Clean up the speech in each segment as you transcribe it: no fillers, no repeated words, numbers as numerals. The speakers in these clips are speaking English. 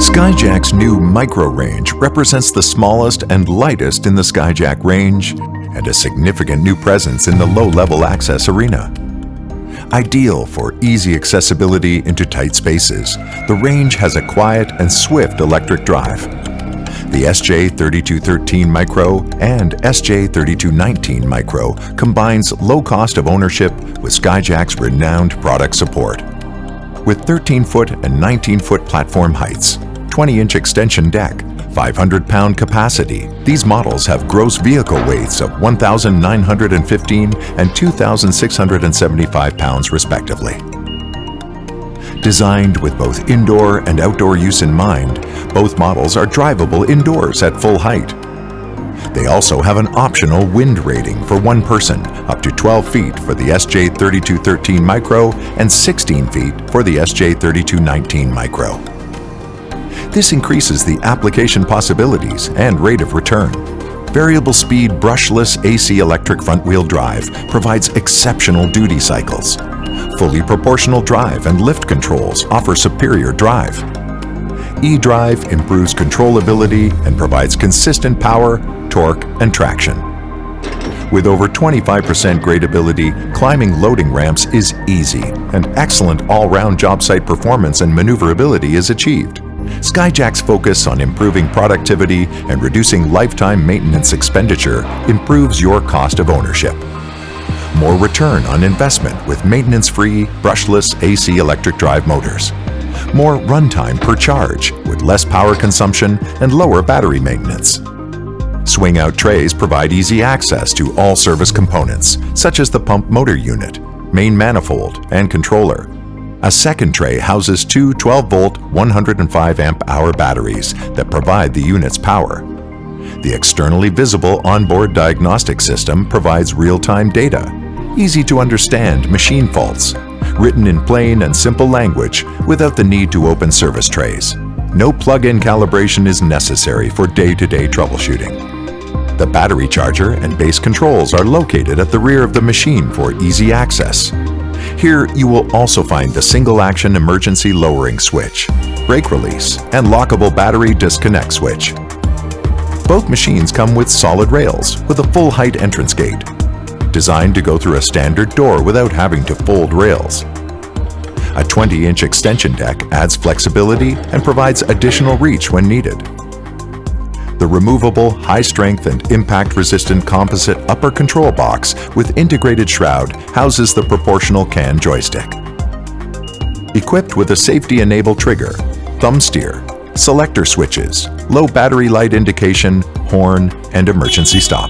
Skyjack's new micro range represents the smallest and lightest in the Skyjack range and a significant new presence in the low-level access arena. Ideal for easy accessibility into tight spaces, the range has a quiet and swift electric drive. The SJ3213 Micro and SJ3219 Micro combines low cost of ownership with Skyjack's renowned product support. With 13-foot and 19-foot platform heights, 20-inch extension deck, 500-pound capacity, these models have gross vehicle weights of 1,915 and 2,675 pounds respectively. Designed with both indoor and outdoor use in mind, both models are drivable indoors at full height. They also have an optional wind rating for one person, up to 12 feet for the SJ3213 Micro and 16 feet for the SJ3219 Micro. This increases the application possibilities and rate of return. Variable speed brushless AC electric front-wheel drive provides exceptional duty cycles. Fully proportional drive and lift controls offer superior drive. eDrive improves controllability and provides consistent power, torque, and traction. With over 25% gradability, climbing loading ramps is easy, and excellent all-round job site performance and maneuverability is achieved. Skyjack's focus on improving productivity and reducing lifetime maintenance expenditure improves your cost of ownership. More return on investment with maintenance-free, brushless AC electric drive motors. More runtime per charge with less power consumption and lower battery maintenance. Swing-out trays provide easy access to all service components, such as the pump motor unit, main manifold, and controller. A second tray houses two 12-volt, 105-amp-hour batteries that provide the unit's power. The externally visible onboard diagnostic system provides real-time data, easy-to-understand machine faults, written in plain and simple language without the need to open service trays. No plug-in calibration is necessary for day-to-day troubleshooting. The battery charger and base controls are located at the rear of the machine for easy access. Here you will also find the single-action emergency lowering switch, brake release, and lockable battery disconnect switch. Both machines come with solid rails with a full-height entrance gate, designed to go through a standard door without having to fold rails. A 20-inch extension deck adds flexibility and provides additional reach when needed. The removable, high-strength and impact-resistant composite upper control box with integrated shroud houses the proportional CAN joystick. Equipped with a safety-enabled trigger, thumb steer, selector switches, low battery light indication, horn, and emergency stop.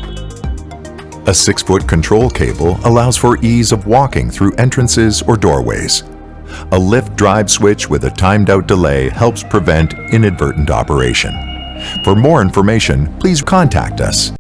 A 6-foot control cable allows for ease of walking through entrances or doorways. A lift drive switch with a timed-out delay helps prevent inadvertent operation. For more information, please contact us.